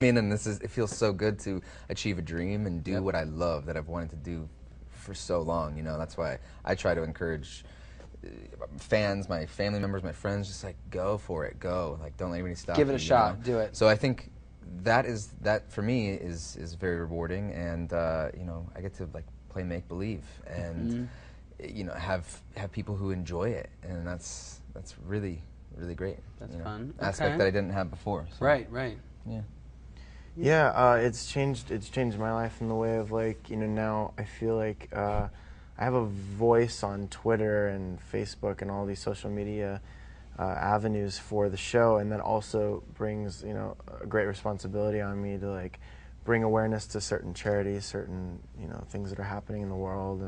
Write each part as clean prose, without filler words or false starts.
mean, and it feels so good to achieve a dream and do what I love that I've wanted to do for so long. You know, that's why I try to encourage fans, my family members, my friends, just like go for it, go. Like don't let anybody stop you. Give it a shot, do it. So I think that for me is very rewarding, and you know, I get to like play make believe and you know have people who enjoy it, and that's really great. That's fun. Aspect that I didn't have before. So. Right. Yeah. Yeah, it's changed my life in the way of like, you know, now I feel like I have a voice on Twitter and Facebook and all these social media avenues for the show, and that also brings, you know, a great responsibility on me to like bring awareness to certain charities, certain, you know, things that are happening in the world,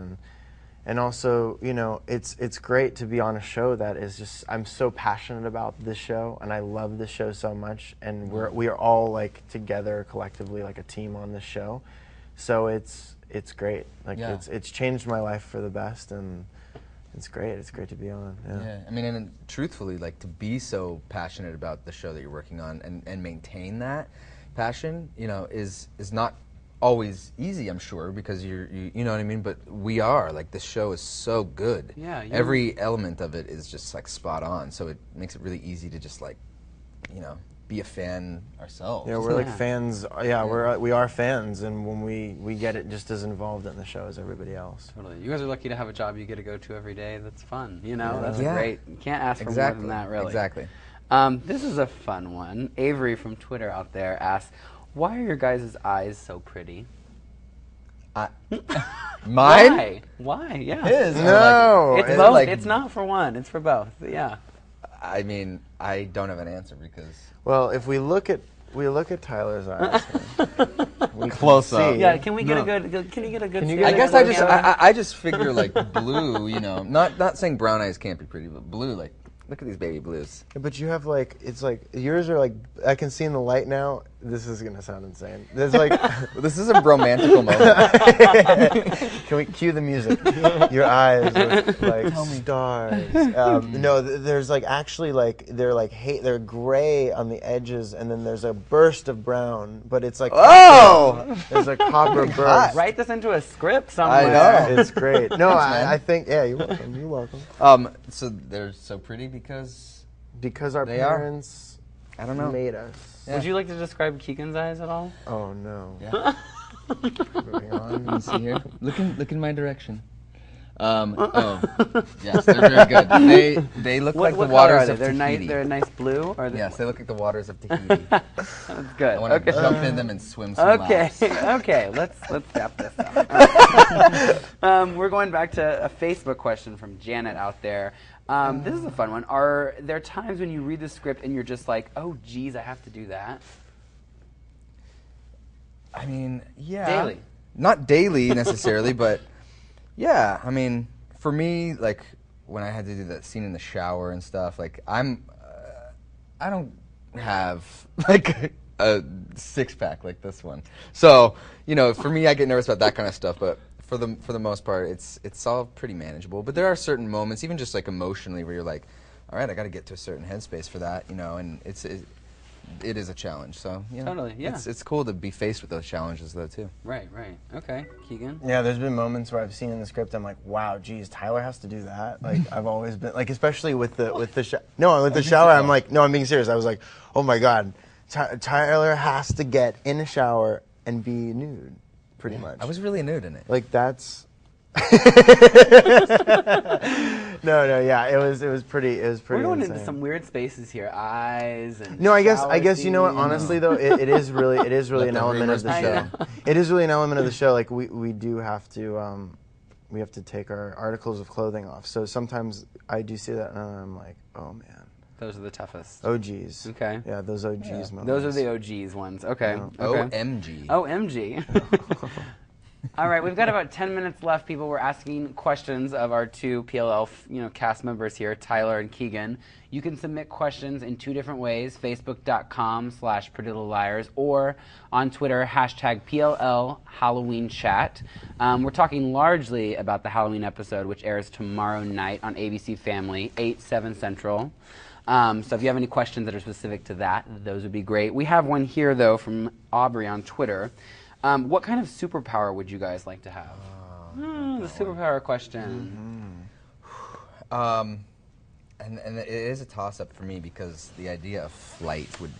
and also, you know, it's great to be on a show that is just, I'm so passionate about this show, and I love this show so much, and we are all like together collectively like a team on this show, so it's great. Like it's changed my life for the best, and it's great. It's great to be on. Yeah. I mean, and truthfully, like to be so passionate about the show that you're working on and maintain that passion, you know, is not always easy, I'm sure, because you know what I mean, but we are, like, this show is so good. Yeah. Every element of it is just, like, spot on, so it makes it really easy to just, like, you know, be a fan ourselves. Yeah, we're like fans. Yeah, we are fans, and when we get it just as involved in the show as everybody else. Totally. You guys are lucky to have a job you get to go to every day that's fun, you know? Yeah. That's great. You can't ask for more than that, really. Exactly. This is a fun one. Avery from Twitter out there asks, why are your guys' eyes so pretty? Mine? Why? Yeah. His? No. It's both. Like, it's not for one. It's for both. Yeah. I mean, I don't have an answer because... Well, if we look at Tyler's eyes, we close up. Yeah. Can we get a good? Can you get a good? Can you I get guess I just figure like blue. You know, not saying brown eyes can't be pretty, but blue. Like, look at these baby blues. But you have like, it's like yours are like, I can see in the light now. This is gonna sound insane. There's like, this is a romantical moment. Can we cue the music? Your eyes look like stars. No, there's like actually like they're gray on the edges, and then there's a burst of brown, but it's like there's a copper burst. Write this into a script somewhere. I know. It's great. No, I think you're welcome. You're welcome. So they're so pretty because our parents. I don't know. Made us. Yeah. Would you like to describe Keegan's eyes at all? Oh no. Yeah. Moving on. Let me see here. Look in my direction. Yes, they're very good. They look like the waters of Tahiti. They're a nice blue? Or yes, they look like the waters of Tahiti. That's good. I want to jump in them and swim some laps. Okay, let's wrap this up. We're going back to a Facebook question from Janet out there. This is a fun one. Are there times when you read the script and you're just like, oh, geez, I have to do that? I mean, yeah. Daily. Not daily necessarily, but yeah. I mean, for me, like when I had to do that scene in the shower and stuff, like I don't have like a six-pack like this one. So, you know, for me, I get nervous about that kind of stuff, but for the most part, it's all pretty manageable. But there are certain moments, even just like emotionally, where you're like, all right, I got to get to a certain headspace for that, you know, and it is a challenge. So, you know, totally, yeah. It's cool to be faced with those challenges, though, too. Right. Okay, Keegan? Yeah, there's been moments where I've seen in the script, I'm like, wow, geez, Tyler has to do that? Like, I've always been, like, especially with the shower, I'm like, no, I'm being serious. I was like, oh my God, Tyler has to get in a shower and be nude, pretty much. I was really nude in it. Like, that's... yeah, it was pretty We're going insane. into some weird spaces here, eyes and no, I guess you know what, honestly though, it is really an element of the show. It is really an element of the show. Like we do have to take our articles of clothing off. So sometimes I do see that and I'm like, oh man. Those are the toughest. OGs. Okay. Yeah, those OGs moments. Those are the OGs ones. Okay. Yeah. Okay. OMG. OMG. All right, we've got about 10 minutes left, people. We're asking questions of our two PLL cast members here, Tyler and Keegan. You can submit questions in two different ways, facebook.com/PrettyLittleLiars or on Twitter, #PLL Halloween Chat. We're talking largely about the Halloween episode, which airs tomorrow night on ABC Family, 8/7 Central. So if you have any questions that are specific to that, those would be great. We have one here, though, from Aubrey on Twitter. What kind of superpower would you guys like to have? The superpower question. And it is a toss-up for me because the idea of flight would,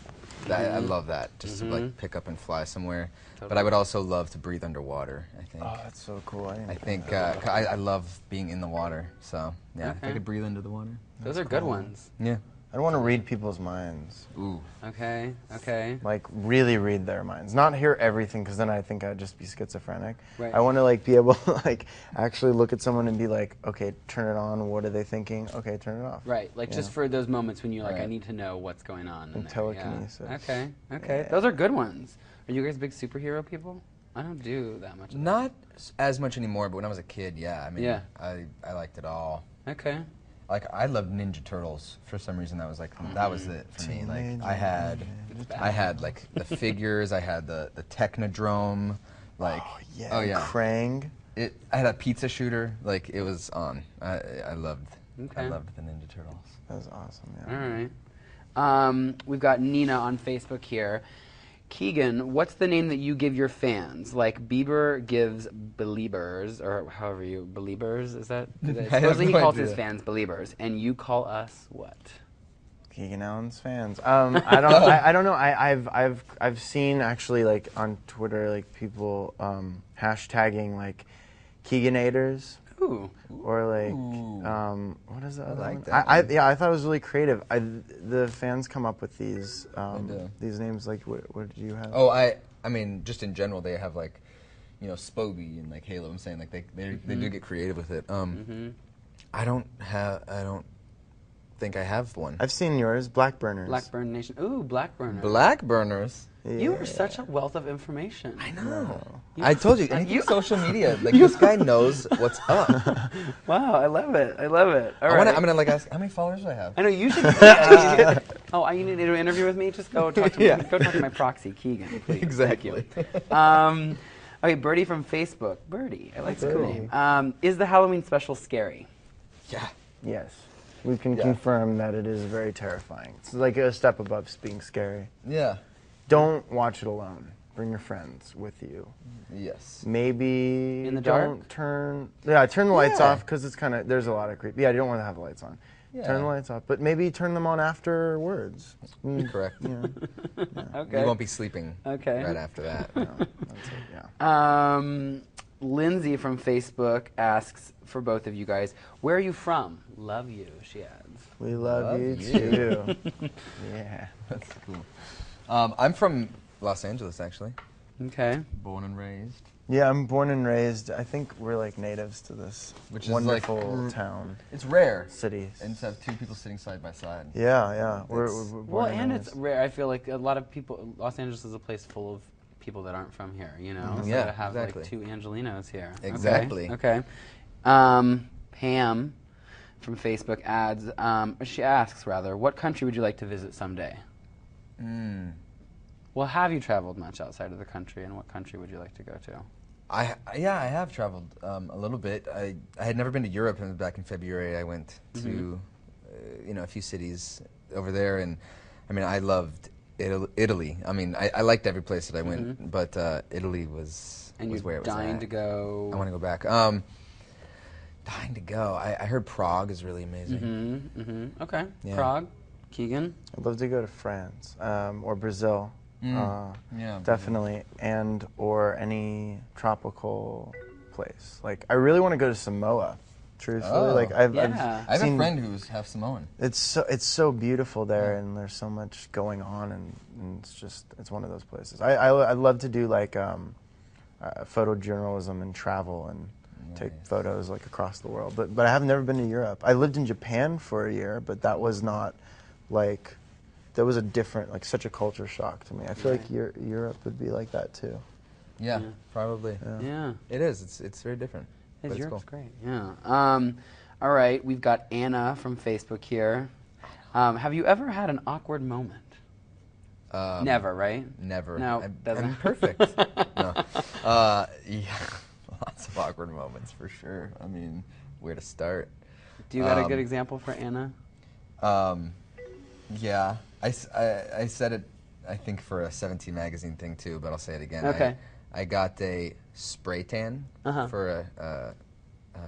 I love that, just to like pick up and fly somewhere. Totally. But I would also love to breathe underwater, I think. Oh, that's so cool. I think I love being in the water, so yeah, if I Okay. could breathe under the water. Those are good ones. Yeah. I don't want to read people's minds. Ooh. Okay, okay. Like, really read their minds. Not hear everything, because then I think I'd just be schizophrenic. Right. I want to, like, be able to, like, actually look at someone and be like, okay, turn it on. What are they thinking? Okay, turn it off. Right, like just for those moments when you're like, I Right. need to know what's going on. in And there. telekinesis. Yeah. Okay, okay. Yeah. Those are good ones. Are you guys big superhero people? I don't do that much of that. Not as much anymore, but when I was a kid, yeah. I mean, Yeah. I liked it all. Okay. Like I loved Ninja Turtles for some reason. That was like that was it for me. Like Teenage I had like the figures. I had the Technodrome. Like Oh, yeah. Krang. I had a pizza shooter. Like it was on. I loved Okay. I loved the Ninja Turtles. That was awesome, All yeah. right. We've got Nina on Facebook here. Keegan, what's the name that you give your fans? Like Bieber gives Beliebers, or however you Beliebers, is that? I have Supposedly he no calls idea. his fans Beliebers, and you call us what? Keegan Allen's fans. I don't know. I've seen actually like on Twitter like people hashtagging like Keeganators. Ooh. Or like, Ooh. what is the other like one? that one. Yeah, I thought it was really creative. The fans come up with these do. these names. Like, what do you have? Oh, I mean, just in general, they have like, you know, Spoby and like Halo. I'm saying like they do get creative with it. I don't think I have one. I've seen yours, Blackburners. Blackburn Nation. Ooh, Blackburner. Blackburners. You are such a wealth of information. I know. You- I told you, anything social media, like this guy knows what's up. Wow, I love it. I love it. All I'm right. gonna like ask how many followers do I have? I know you should. You need to do an interview with me? Just go talk to Yeah. go talk to my proxy, Keegan, please. Exactly. Thank you. Okay, Birdie from Facebook. Birdie, I like that name. Is the Halloween special scary? Yeah. Yes, we can Yeah. confirm that it is very terrifying. It's like a step above being scary. Yeah. Don't watch it alone. Bring your friends with you. Yes. Maybe In the don't dark? turn the lights Yeah. off because it's kind of there's a lot of creep. Yeah, you don't want to have the lights on. Yeah. Turn the lights off, but maybe turn them on afterwards. Correct. Yeah. Okay. You won't be sleeping Okay. right after that. No, that's it, yeah. Lindsay from Facebook asks for both of you guys, where are you from? Love you, she adds. We love Love you you. too. Yeah. That's cool. I'm from Los Angeles, actually. Okay. Born and raised. Yeah, I'm born and raised. I think we're like natives to this Which is like, wonderful town, It's rare. city. And to have two people sitting side by side. Yeah, yeah. We're It's- born Well, and raised. it's rare. I feel like a lot of people, Los Angeles is a place full of people that aren't from here, you know? So Yeah, to have exactly. like two Angelinos here. Okay, Exactly. Okay. Pam from Facebook adds, she asks rather, what country would you like to visit someday? Well, have you traveled much outside of the country, and what country would you like to go to? I have traveled a little bit. I had never been to Europe, and back in February I went to a few cities over there, and I mean I loved Italy. I mean I liked every place that I went, but Italy was where it was dying at. to go. I want to go back. Dying to go. I heard Prague is really amazing. Okay. Yeah. Prague, Keegan. I'd love to go to France or Brazil. Yeah, Definitely, and or any tropical place. Like I really want to go to Samoa. Truthfully, Oh. like I've I have seen, a friend who's half Samoan. It's so beautiful there, and there's so much going on, and it's one of those places. I'd love to do like photojournalism and travel and take photos like across the world. But I have never been to Europe. I lived in Japan for a year, but that was not like. That was a different, like, such a culture shock to me. I feel like Europe would be like that too. Yeah, probably. Yeah. It is. It's very different. But it's Europe's cool. great. Yeah. All right, we've got Anna from Facebook here. Have you ever had an awkward moment? Never, right? Never. No, doesn't. I'm perfect. No. Yeah, lots of awkward moments for sure. I mean, where to start? Do you got a good example for Anna? Yeah, I said it, I think, for a 17 magazine thing too, but I'll say it again. Okay. I got a spray tan for a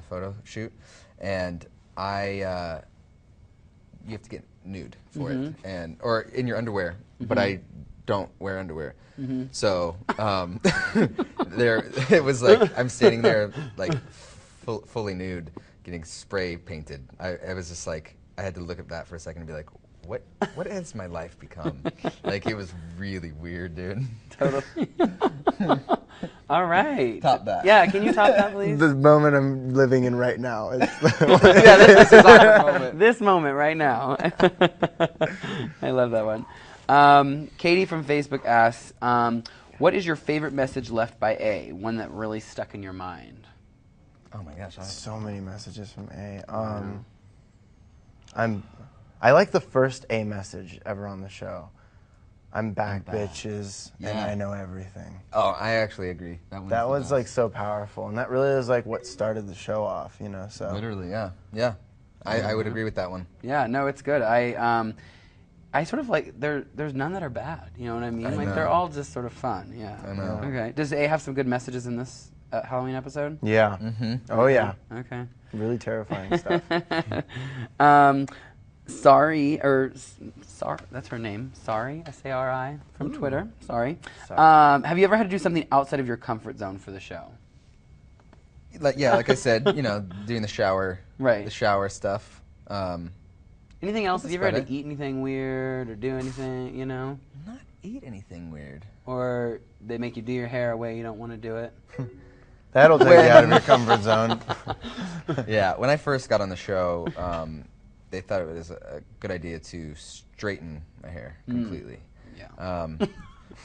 photo shoot, and you have to get nude for it, or in your underwear, but I don't wear underwear. So it was like I'm standing there like fully nude, getting spray painted. I was just like, I had to look at that for a second and be like, what has my life become? Like, it was really weird, dude. Totally. All right. Top that. Yeah, can you top that, please? The moment I'm living in right now. Yeah, this is our moment. This moment right now. I love that one. Katie from Facebook asks, what is your favorite message left by A? One that really stuck in your mind. Oh my gosh. So many messages from A. I like the first A message ever on the show. I'm back, bitches, and I know everything. Oh, I actually agree. That was like so powerful, and that really is like what started the show off, you know. So literally, yeah. I would agree with that one. Yeah, no, it's good. I sort of like there's none that are bad. You know what I mean? Like they're all just sort of fun. Yeah. I know. Okay. Does A have some good messages in this Halloween episode? Yeah. Oh yeah. Okay. Really terrifying stuff. Sorry, that's her name. Sorry, S-A-R-I, from Twitter. Sorry. Have you ever had to do something outside of your comfort zone for the show? Like I said, doing the shower, the shower stuff. Anything else? Have you ever had to eat anything weird or do anything, Not eat anything weird. Or they make you do your hair a way you don't want to do it? That'll take you out of your comfort zone. Yeah, when I first got on the show, they thought it was a good idea to straighten my hair completely. Yeah.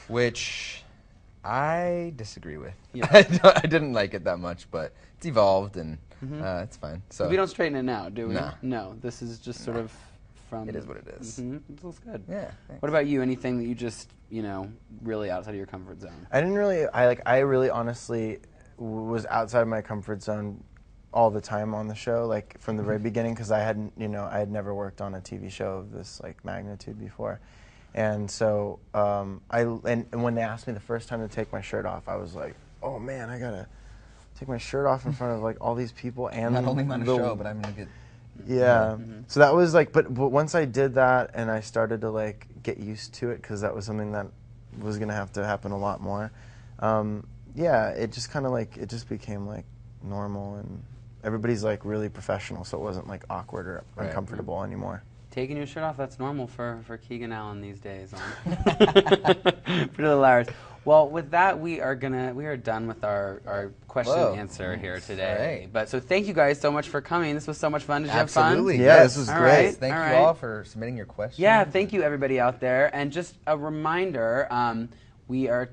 Which I disagree with. Yeah. I didn't like it that much, but it's evolved and it's fine. So we don't straighten it now, do we? Nah. No, this is just sort of from... It is what it is. It looks good. Yeah. Thanks. What about you? Anything that you just, really outside of your comfort zone? I really honestly was outside of my comfort zone all the time on the show, like from the very beginning, because I had never worked on a TV show of this like magnitude before, and so and when they asked me the first time to take my shirt off, I was like, oh man, I gotta take my shirt off in front of like all these people and not only on a show, but I'm gonna get. Yeah, so that was like, but once I did that and I started to like get used to it, because that was something that was gonna have to happen a lot more. Yeah, it just kind of like it just became like normal, and everybody's like really professional, so it wasn't like awkward or uncomfortable anymore. Taking your shirt off, that's normal for Keegan Allen these days. Pretty hilarious. Well, with that, we are done with our question and answer here today. Right. But so thank you guys so much for coming. This was so much fun. Did you have fun? Absolutely. Yeah, this was All great. right. Thank you all for submitting your questions. Yeah, thank you everybody out there. And just a reminder, we are,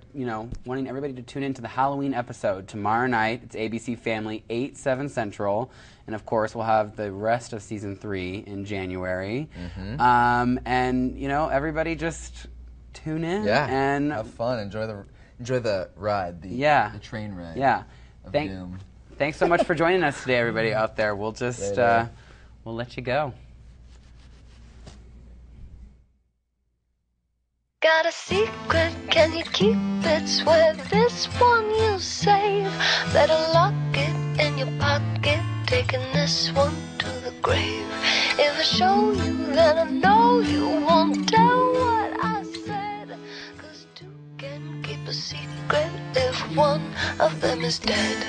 wanting everybody to tune into the Halloween episode tomorrow night. It's ABC Family, 8, 7 Central. And, of course, we'll have the rest of Season 3 in January. And, everybody just tune in. Yeah, and have fun. Enjoy the ride, the train ride. Yeah. Of doom. Thanks so much for joining us today, everybody out there. We'll just, we'll let you go. Got a secret, can you keep it? Swear this one you'll save. Better lock it in your pocket, taking this one to the grave. If I show you, then I know you won't tell what I said. 'Cause two can keep a secret if one of them is dead.